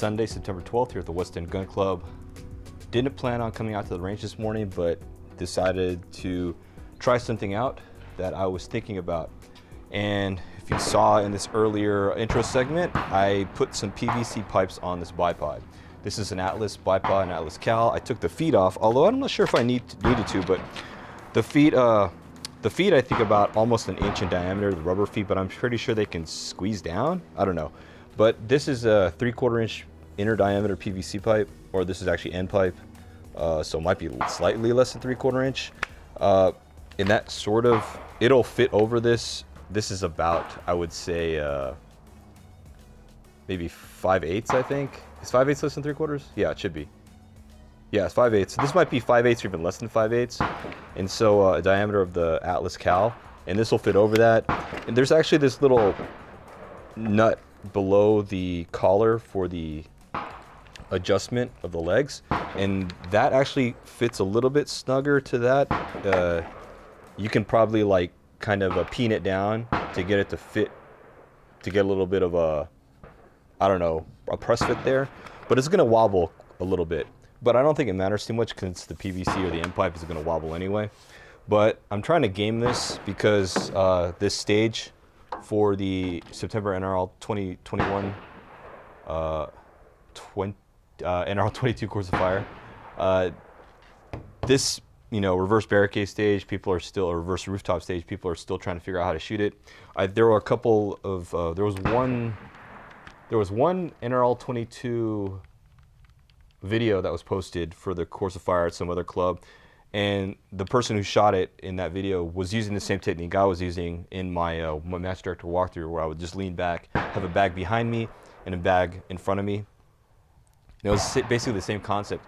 Sunday, September 12th here at the West End Gun Club. Didn't plan on coming out to the range this morning, but decided to try something out that I was thinking about. And if you saw in this earlier intro segment, I put some PVC pipes on this bipod. This is an Atlas bipod, an Atlas Cal. I took the feet off, although I'm not sure if I needed to, but the feet I think about almost an inch in diameter, the rubber feet, but I'm pretty sure they can squeeze down. I don't know. But this is a 3/4 inch inner diameter PVC pipe, or this is actually end pipe. So it might be slightly less than 3/4 inch. And that sort of, it'll fit over this. This is about, I would say, maybe 5/8, I think. Is 5/8 less than 3/4? Yeah, it should be. Yeah, it's 5/8. This might be 5/8 or even less than 5/8. And so a diameter of the Atlas Cal, and this will fit over that. And there's actually this little nut below the collar for the adjustment of the legs, and that actually fits a little bit snugger to that. You can probably like kind of peen it down to get it to fit, to get a little bit of a, I don't know, a press fit there, but it's gonna wobble a little bit. But I don't think it matters too much because the PVC or the end pipe is gonna wobble anyway. But I'm trying to game this because this stage for the September NRL 2021 NRL22 Course of Fire, this, you know, reverse barricade stage, people are still, or reverse rooftop stage, people are still trying to figure out how to shoot it. There were a couple of, there was one NRL22 video that was posted for the Course of Fire at some other club, and the person who shot it in that video was using the same technique I was using in my my match director walkthrough, where I would just lean back, have a bag behind me and a bag in front of me. And it was basically the same concept.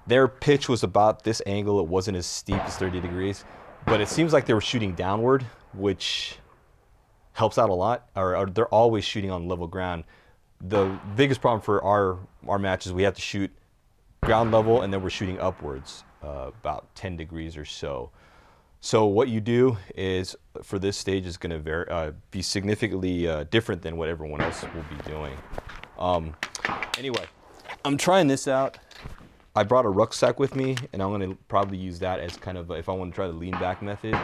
Their pitch was about this angle. It wasn't as steep as 30 degrees, but it seems like they were shooting downward, which helps out a lot, or they're always shooting on level ground. The biggest problem for our match is we have to shoot ground level, and then we're shooting upwards about 10 degrees or so. So what you do is, for this stage, is going to be significantly different than what everyone else will be doing. Anyway, I'm trying this out. I brought a rucksack with me, and I'm going to probably use that as kind of, if I want to try the lean back method.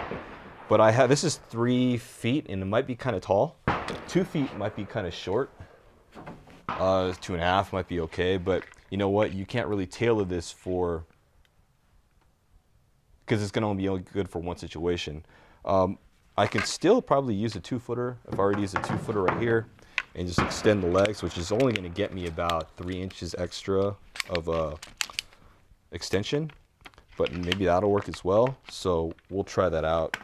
But I have, this is 3 feet, and it might be kind of tall. 2 feet might be kind of short. 2.5 might be okay, but you know what? You can't really tailor this for, because it's going to only be good for one situation. I can still probably use a 2-footer. I've already used a 2-footer right here, and just extend the legs, which is only going to get me about 3 inches extra of extension, but maybe that'll work as well. So we'll try that out.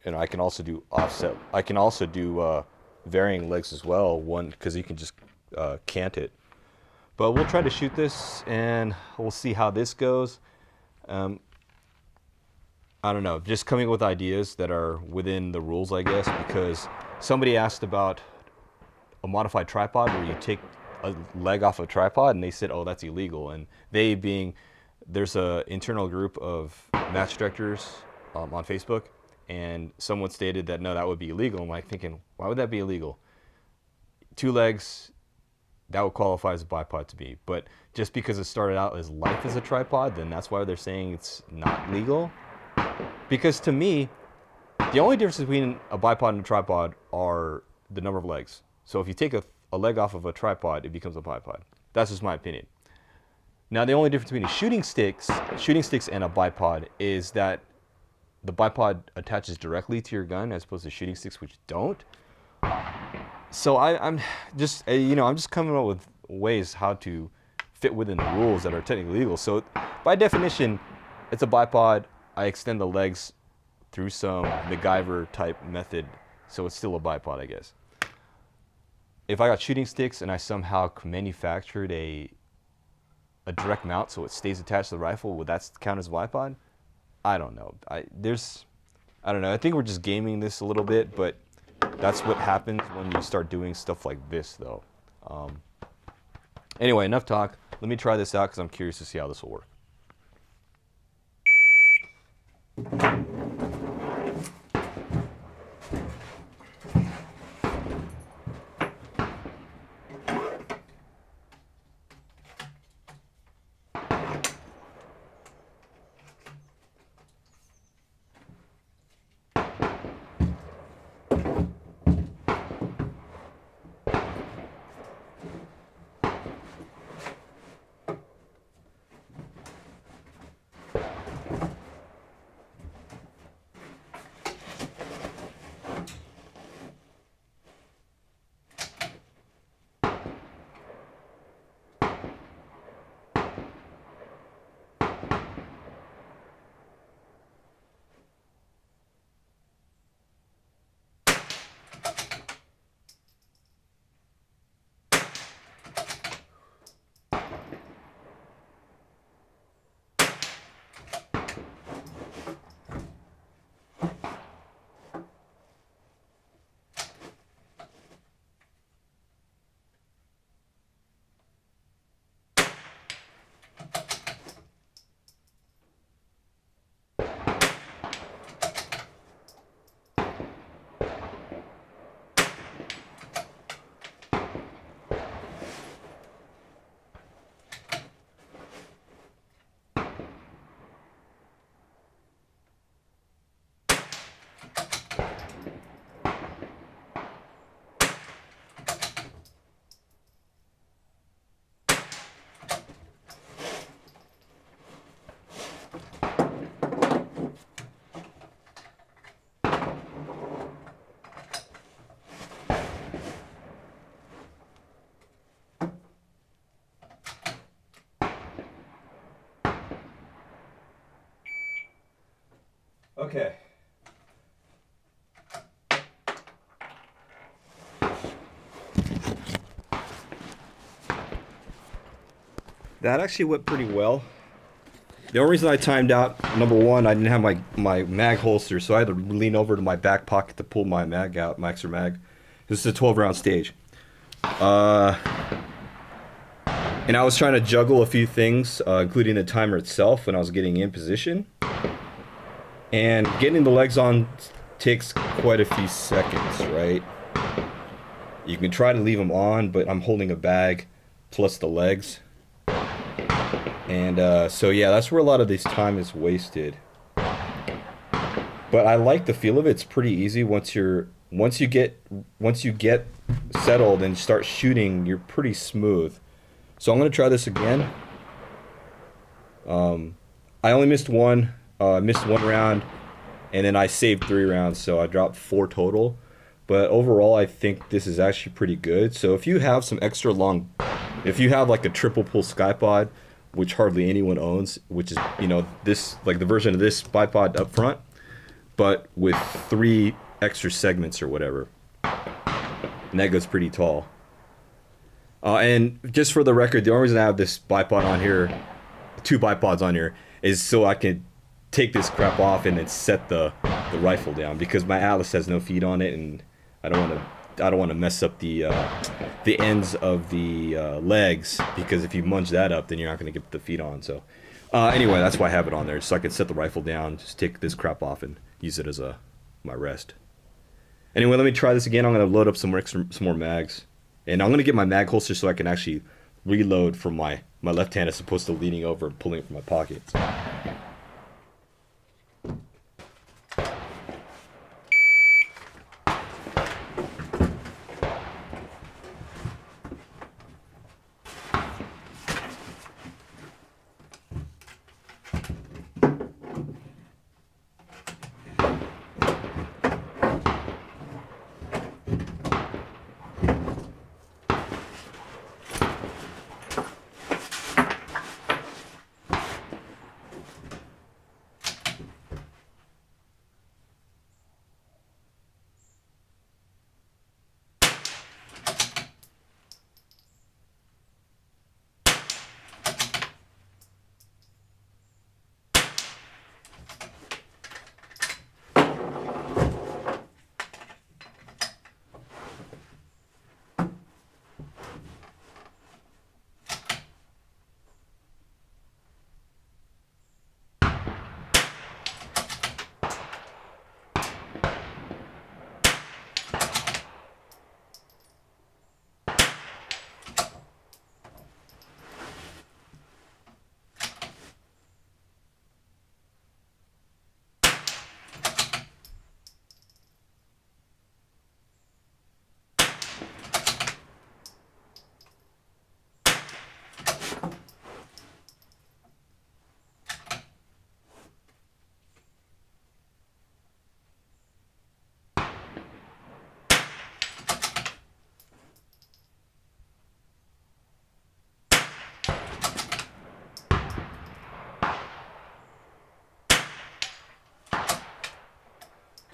And I can also do offset. I can also do varying legs as well, one, because you can just cant it. But we'll try to shoot this, and we'll see how this goes. I don't know, just coming up with ideas that are within the rules, I guess, because somebody asked about a modified tripod where you take a leg off a tripod, and they said, oh, that's illegal. And they being, there's a internal group of match directors on Facebook, and someone stated that no, that would be illegal. I'm like thinking, why would that be illegal? 2 legs, that would qualify as a bipod to me. But just because it started out as life as a tripod, then that's why they're saying it's not legal. Because to me, the only difference between a bipod and a tripod are the number of legs. So if you take a leg off of a tripod, it becomes a bipod. That's just my opinion. Now, the only difference between shooting sticks and a bipod is that the bipod attaches directly to your gun as opposed to shooting sticks, which don't. So I'm just, you know, I'm just coming up with ways how to fit within the rules that are technically legal. So by definition, it's a bipod. I extend the legs through some MacGyver type method, so it's still a bipod, I guess. If I got shooting sticks and I somehow manufactured a direct mount so it stays attached to the rifle, would that count as a bipod? I don't know. I don't know. I think we're just gaming this a little bit, but that's what happens when you start doing stuff like this, though. Anyway, enough talk. Let me try this out because I'm curious to see how this will work. Okay. That actually went pretty well. The only reason I timed out, number one, I didn't have my mag holster, so I had to lean over to my back pocket to pull my mag out, my extra mag. This is a 12-round stage. And I was trying to juggle a few things, including the timer itself when I was getting in position. And getting the legs on takes quite a few seconds, right? You can try to leave them on, but I'm holding a bag plus the legs. And so yeah, that's where a lot of this time is wasted. But I like the feel of it. It's pretty easy once you get settled and start shooting, you're pretty smooth. So I'm gonna try this again. I only missed one round, and then I saved 3 rounds, so I dropped 4 total. But overall, I think this is actually pretty good. So if you have some extra long, if you have like a triple pull SkyPod, which hardly anyone owns, which is, you know, this, like the version of this bipod up front, but with 3 extra segments or whatever, and that goes pretty tall. And just for the record, the only reason I have this bipod on here, 2 bipods on here, is so I can take this crap off and then set the rifle down, because my Atlas has no feet on it, and I don't want to mess up the ends of the legs, because if you munge that up, then you're not going to get the feet on. So anyway, that's why I have it on there, so I can set the rifle down, just take this crap off and use it as my rest. Anyway, let me try this again. I'm going to load up some more mags, and I'm going to get my mag holster so I can actually reload from my left hand as opposed to leaning over and pulling it from my pockets.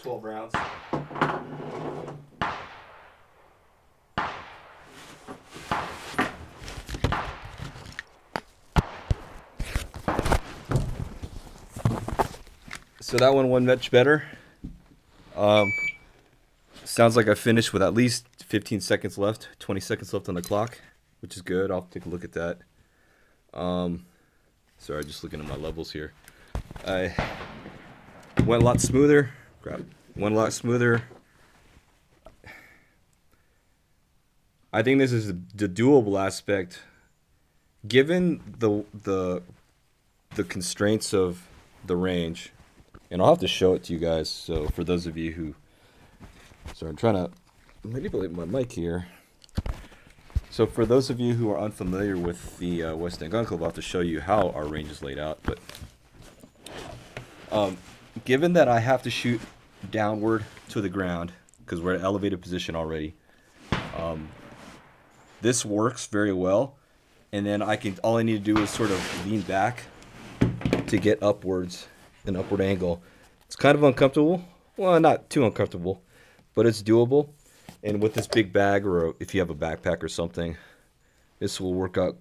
12 rounds. So that one went much better. Sounds like I finished with at least 15 seconds left, 20 seconds left on the clock, which is good. I'll take a look at that. Sorry, just looking at my levels here. I went a lot smoother. Went a lot smoother. I think this is the doable aspect, given the constraints of the range. And I'll have to show it to you guys. So for those of you who, sorry, I'm trying to manipulate my mic here. So for those of you who are unfamiliar with the West End Gun Club, I'll have to show you how our range is laid out. But given that I have to shoot downward to the ground, because we're at an elevated position already, this works very well. And then all I need to do is sort of lean back to get upwards, an upward angle, It's kind of uncomfortable. Well, not too uncomfortable, but it's doable. And with this big bag, or if you have a backpack or something, this will work out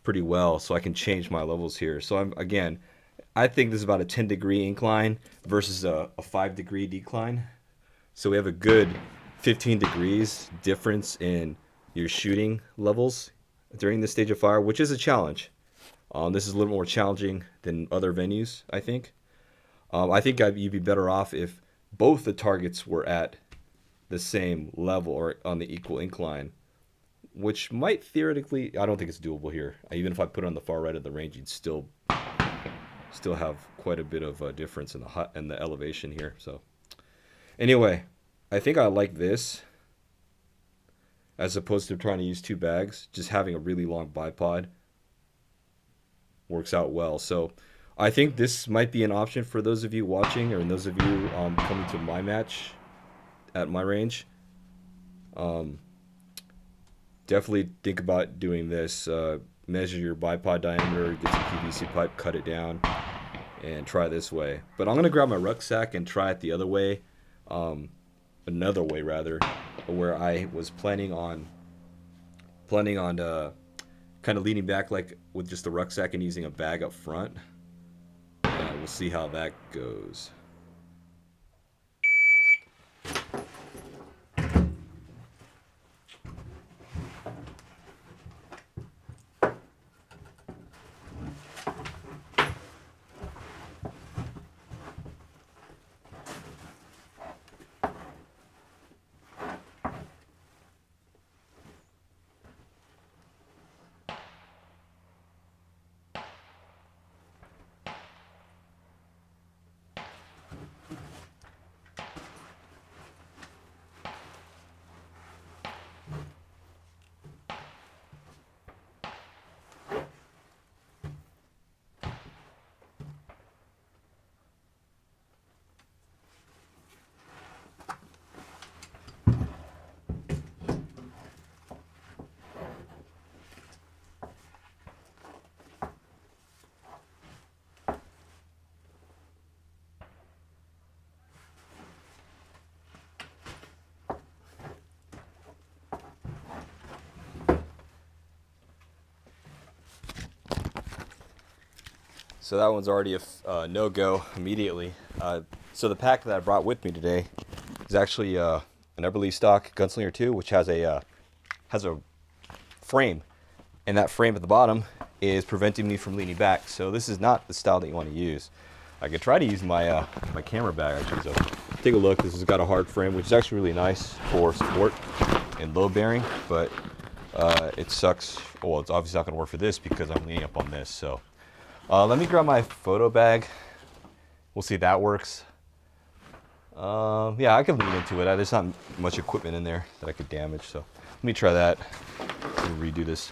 pretty well. So I can change my levels here. So I think this is about a 10-degree incline versus a 5-degree decline. So we have a good 15 degrees difference in your shooting levels during this stage of fire, which is a challenge. This is a little more challenging than other venues, I think. I think you'd be better off if both the targets were at the same level or on the equal incline, which might theoretically, I don't think it's doable here. Even if I put it on the far right of the range, you'd still have quite a bit of a difference in the elevation here. So anyway, I think I like this as opposed to trying to use 2 bags. Just having a really long bipod works out well. So I think this might be an option for those of you watching, or those of you coming to my match at my range. Definitely think about doing this. Measure your bipod diameter, get some PVC pipe, cut it down, and try this way. But I'm gonna grab my rucksack and try it the other way, another way rather, where I was planning on kind of leaning back like with just the rucksack and using a bag up front. We'll see how that goes. So that one's already a no-go immediately. So the pack that I brought with me today is actually an Everly stock Gunslinger 2, which has a frame, and that frame at the bottom is preventing me from leaning back. So this is not the style that you want to use. I could try to use my my camera bag actually. So take a look. This has got a hard frame, which is actually really nice for support and load bearing, but it sucks. Well, it's obviously not going to work for this because I'm leaning up on this. So let me grab my photo bag. We'll see if that works. Yeah, I can lean into it. There's not much equipment in there that I could damage. So let me try that and redo this.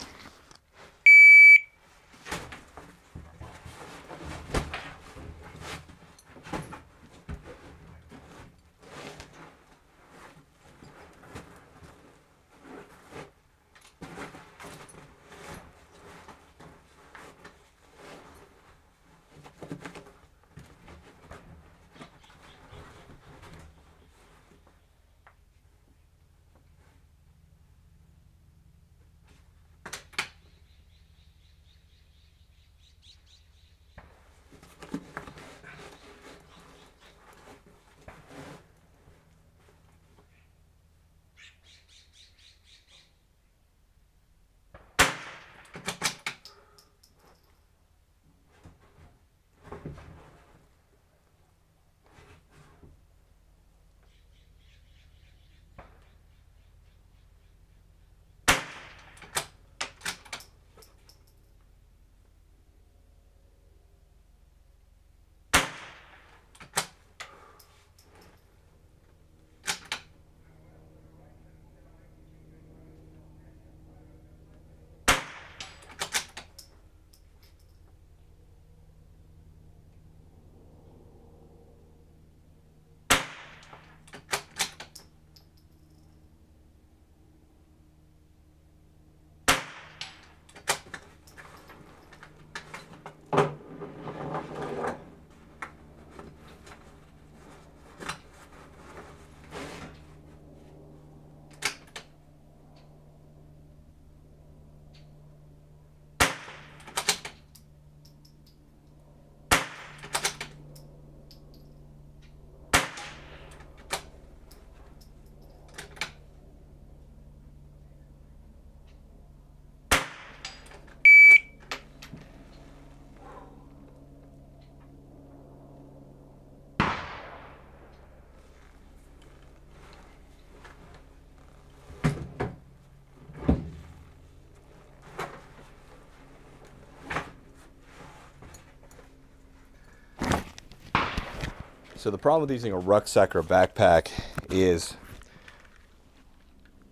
So the problem with using a rucksack or a backpack is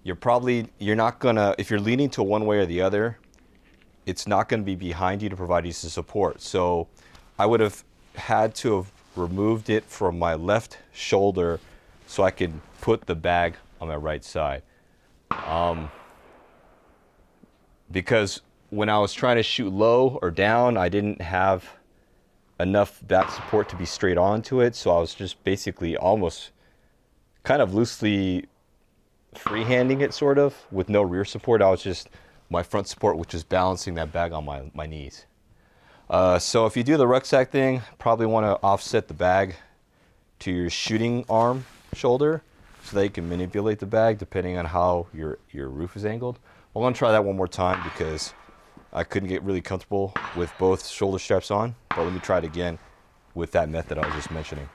you're not gonna, if you're leaning to one way or the other, it's not gonna be behind you to provide you some support. So I would have had to have removed it from my left shoulder so I could put the bag on my right side. Because when I was trying to shoot low or down, I didn't have enough back support to be straight onto it, so I was just basically almost kind of loosely freehanding it, sort of, with no rear support. I was just my front support, which is balancing that bag on my knees. So if you do the rucksack thing, probably want to offset the bag to your shooting arm shoulder so that you can manipulate the bag depending on how your roof is angled. I'm going to try that one more time because I couldn't get really comfortable with both shoulder straps on, but let me try it again with that method I was just mentioning.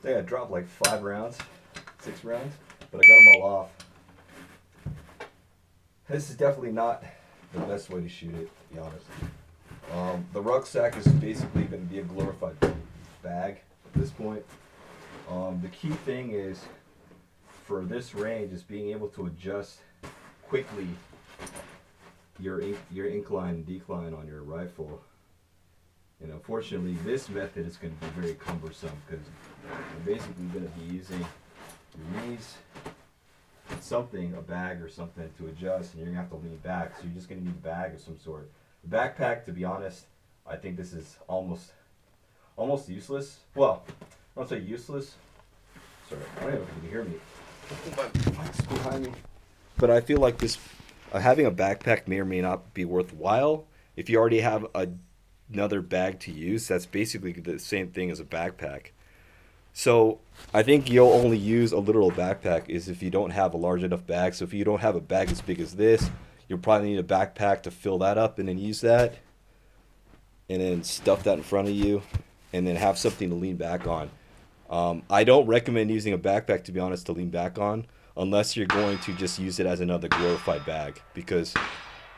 I think I dropped like 5 rounds, 6 rounds, but I got them all off. This is definitely not the best way to shoot it, to be honest. The rucksack is basically going to be a glorified bag at this point. The key thing is, for this range, is being able to adjust quickly your incline and decline on your rifle. And unfortunately, this method is going to be very cumbersome because you're basically going to be using your knees, something, a bag or something to adjust, and you're going to have to lean back. So you're just going to need a bag of some sort. The backpack, to be honest, I think this is almost useless. Well, I don't say useless. Sorry, I don't know if you can hear me. My mic's behind me. But I feel like this, having a backpack may or may not be worthwhile. If you already have another bag to use, that's basically the same thing as a backpack. So I think you'll only use a literal backpack is if you don't have a large enough bag. So if you don't have a bag as big as this, you'll probably need a backpack to fill that up and then use that, and then stuff that in front of you, and then have something to lean back on. I don't recommend using a backpack, to be honest, to lean back on, unless you're going to just use it as another glorified bag, because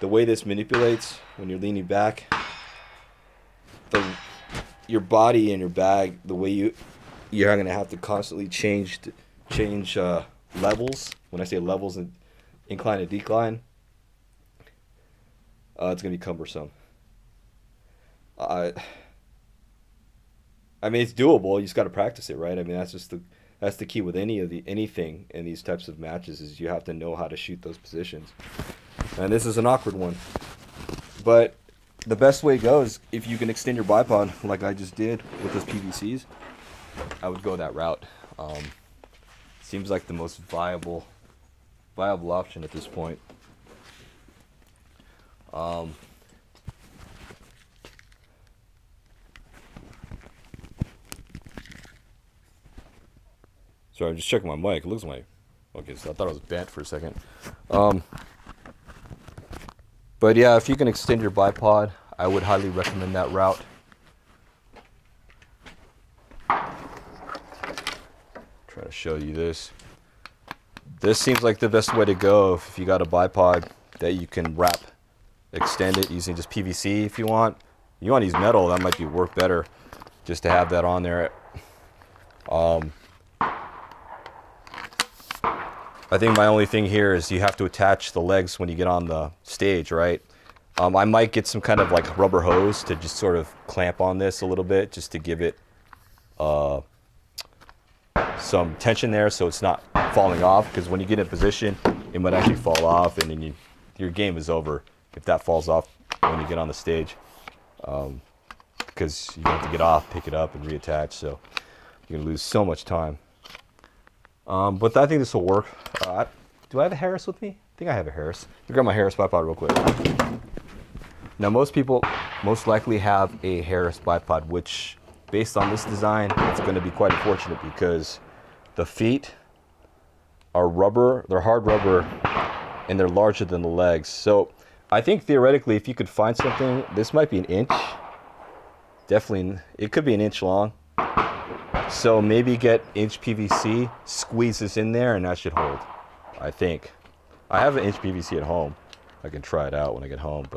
the way this manipulates when you're leaning back, your body and your bag, the way you're going to have to constantly change levels. When I say levels and incline and decline, it's going to be cumbersome. I mean, it's doable. You just got to practice it, right? I mean, that's the key with anything in these types of matches, is you have to know how to shoot those positions. And this is an awkward one, but the best way to go is if you can extend your bipod like I just did with those PVCs. I would go that route. Seems like the most viable option at this point. Sorry, I'm just checking my mic. It looks like okay, so I thought it was bent for a second. But yeah, if you can extend your bipod, I would highly recommend that route. Try to show you this. This seems like the best way to go if you got a bipod that you can wrap, extend it using just PVC if you want. You want to use metal, that might work better just to have that on there. I think my only thing here is you have to attach the legs when you get on the stage, right? I might get some kind of like rubber hose to just sort of clamp on this a little bit just to give it some tension there so it's not falling off, because when you get in position it might actually fall off and then your game is over if that falls off when you get on the stage, because you have to get off, pick it up and reattach, so you're gonna lose so much time. But I think this will work. Do I have a Harris with me? I think I have a Harris. Let me grab my Harris bipod real quick. Now most people most likely have a Harris bipod, which based on this design, it's going to be quite unfortunate because the feet are rubber, they're hard rubber, and they're larger than the legs. So I think theoretically if you could find something, this might be an inch. Definitely, it could be an inch long. So maybe get inch PVC, squeeze this in there, and that should hold, I think. I have an inch PVC at home. I can try it out when I get home.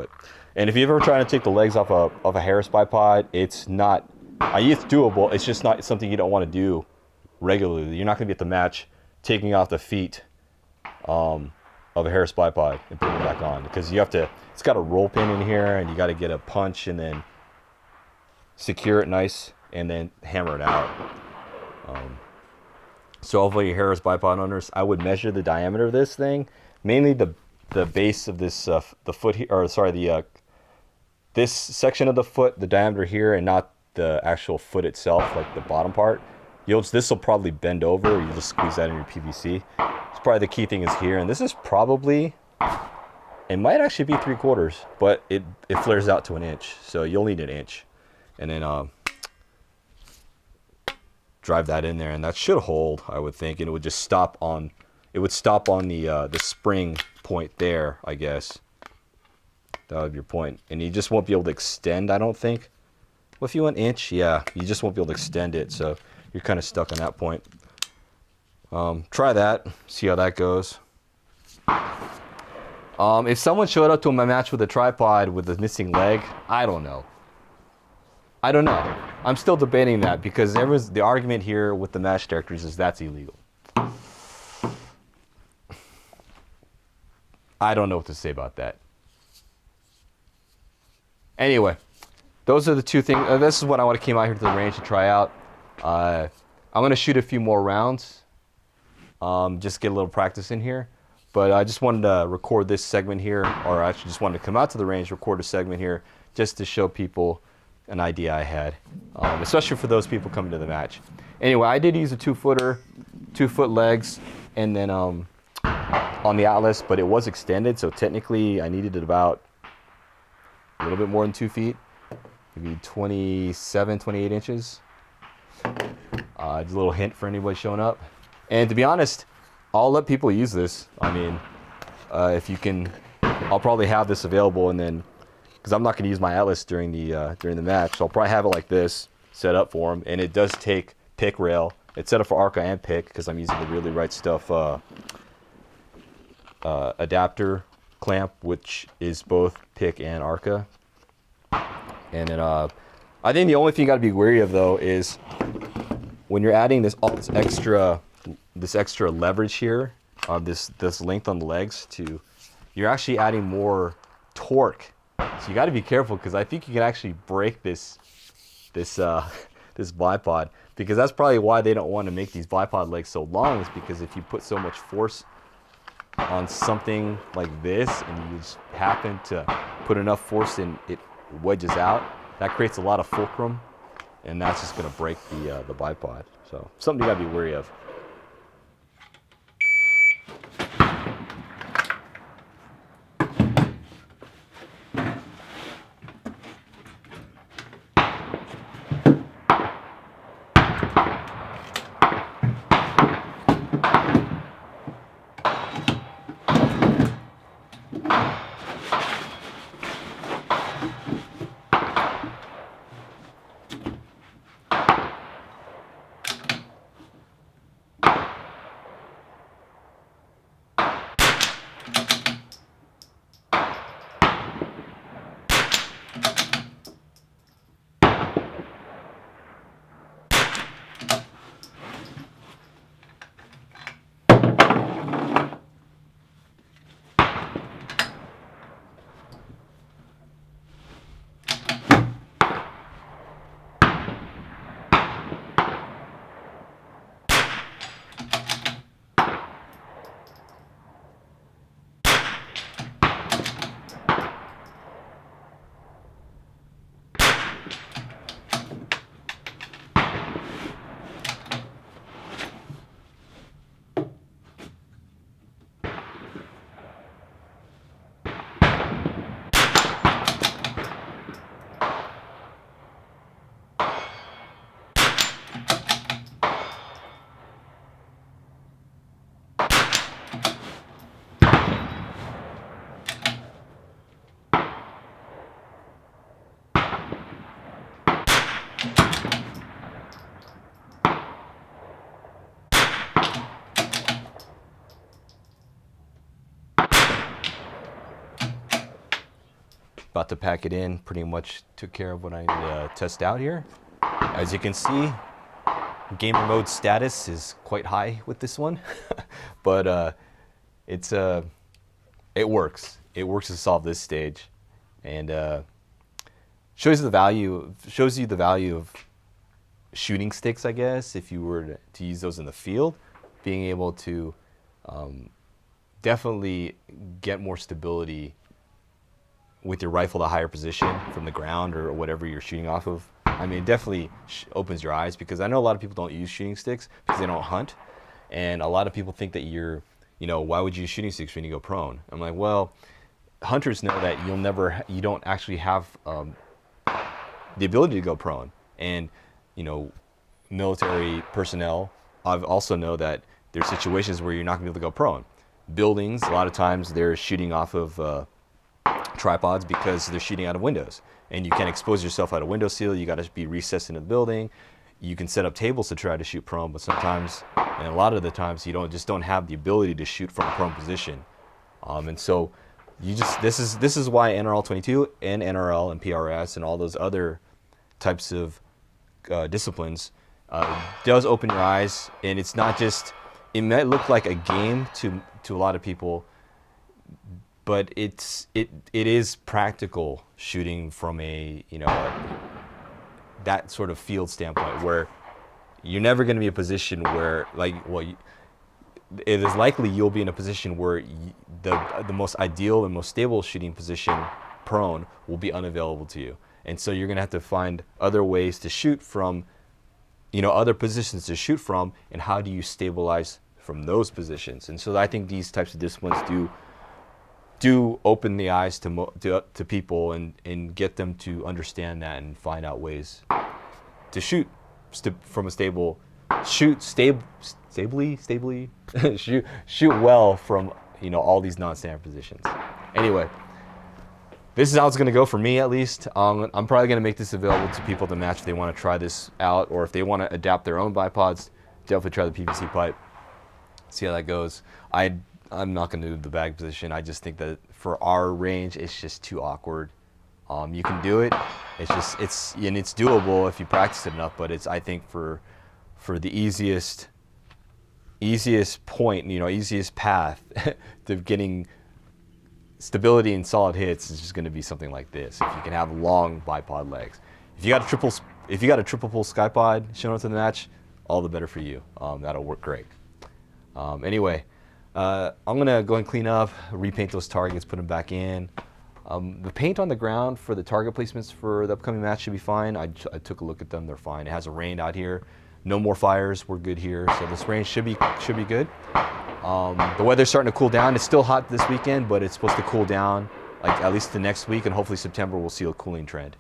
And if you've ever tried to take the legs off a Harris bipod, it's doable. It's just not something you don't want to do regularly. You're not going to be at the match taking off the feet of a Harris bipod and putting it back on, because it's got a roll pin in here, and you got to get a punch and then secure it nice and then hammer it out. So hopefully your Harris bipod owners, I would measure the diameter of this thing, mainly the base of this the foot here, or sorry, this section of the foot, the diameter here, and not the actual foot itself, like the bottom part. This will probably bend over. You just squeeze that in your PVC. It's probably the key thing is here, and this is probably, it might actually be 3/4, but it flares out to an inch, so you'll need an inch, and then drive that in there, and that should hold, I would think, and it would just stop on the spring point there, I guess. That would be your point, and you just won't be able to extend, I don't think. Well, if you want an inch, yeah, you just won't be able to extend it, so you're kind of stuck on that point. Try that, see how that goes. If someone showed up to my match with a tripod with a missing leg, I don't know. I'm still debating that, because there was the argument here with the match directors is that's illegal. I don't know what to say about that. Anyway, those are the two things. This is what I came out here to the range to try out. I'm going to shoot a few more rounds, just get a little practice in here. But I just wanted to record this segment here, or I actually just wanted to come out to the range, record a segment here, just to show people an idea I had, especially for those people coming to the match. Anyway, I did use a 2-footer, 2-foot legs, and then on the Atlas, but it was extended, so technically I needed it about a little bit more than 2 feet, maybe 27, 28 inches. Just a little hint for anybody showing up. And to be honest, I'll let people use this. I mean, if you can, I'll probably have this available, and then, because I'm not going to use my Atlas during the match, so I'll probably have it like this set up for them. And it does take pick rail. It's set up for ARCA and pick, because I'm using the Really Right Stuff adapter clamp, which is both pick and ARCA. And then I think the only thing you got to be wary of though is when you're adding this extra leverage here, this length on the legs, you're actually adding more torque. So you got to be careful, because I think you can actually break this bipod, because that's probably why they don't want to make these bipod legs so long, is because if you put so much force on something like this and you just happen to put enough force and it wedges out, that creates a lot of fulcrum, and that's just going to break the bipod. So something you got to be wary of. About to pack it in. Pretty much took care of what I need to test out here. As you can see, gamer mode status is quite high with this one, but it works. It works to solve this stage, and shows you the value of shooting sticks, I guess, if you were to use those in the field, being able to definitely get more stability with your rifle to higher position from the ground or whatever you're shooting off of. I mean, it definitely opens your eyes, because I know a lot of people don't use shooting sticks because they don't hunt, and a lot of people think that why would you use shooting sticks when you go prone? I'm like, well, hunters know that you don't actually have the ability to go prone, and military personnel also know that there's situations where you're not gonna be able to go prone. Buildings, a lot of times they're shooting off of tripods because they're shooting out of windows, and you can't expose yourself out a windowsill. You got to be recessed into the building. You can set up tables to try to shoot prone, but sometimes, and a lot of the times, you don't have the ability to shoot from a prone position, and so this is why NRL22 and NRL and PRS and all those other types of disciplines does open your eyes. And it's not just, it might look like a game to a lot of people, but it is practical shooting from that sort of field standpoint, where you're never going to be in a position where, it is likely you'll be in a position where the most ideal and most stable shooting position, prone, will be unavailable to you. And so you're going to have to find other ways to shoot from, other positions to shoot from, and how do you stabilize from those positions. And so I think these types of disciplines do open the eyes to people and get them to understand that and find out ways to shoot from a stably shoot well from all these non-standard positions. Anyway, this is how it's going to go for me, at least. I'm probably going to make this available to people at the match if they want to try this out, or if they want to adapt their own bipods. Definitely try the PVC pipe, see how that goes. I'm not going to do the bag position. I just think that for our range, it's just too awkward. You can do it. It's doable if you practice it enough. But I think for the easiest point, easiest path to getting stability and solid hits is just going to be something like this. If you can have long bipod legs, if you got a triple pull skypod showing up to the match, all the better for you. That'll work great. Anyway. I'm going to go and clean up, repaint those targets, put them back in. The paint on the ground for the target placements for the upcoming match should be fine. I took a look at them. They're fine. It hasn't rained out here. No more fires. We're good here. So this rain should be good. The weather's starting to cool down. It's still hot this weekend, but it's supposed to cool down at least the next week, and hopefully September we'll see a cooling trend.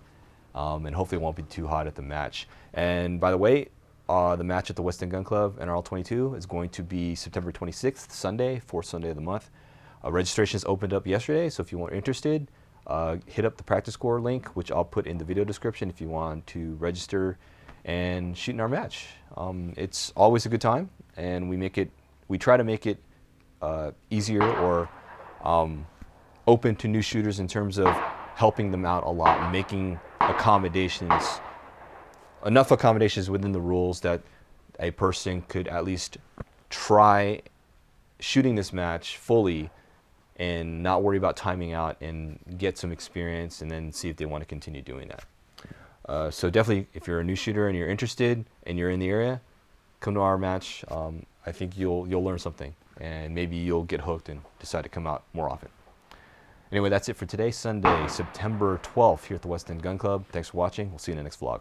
And hopefully it won't be too hot at the match. And by the way, the match at the West End Gun Club, NRL22, is going to be September 26th, Sunday, fourth Sunday of the month. Registrations opened up yesterday, so if you are interested, hit up the practice score link, which I'll put in the video description if you want to register and shoot in our match. It's always a good time, and we try to make it easier or open to new shooters in terms of helping them out a lot and making enough accommodations within the rules that a person could at least try shooting this match fully and not worry about timing out and get some experience, and then see if they want to continue doing that. So definitely, if you're a new shooter and you're interested and you're in the area, come to our match. I think you'll learn something, and maybe you'll get hooked and decide to come out more often. Anyway, that's it for today, Sunday, September 12th, here at the West End Gun Club. Thanks for watching. We'll see you in the next vlog.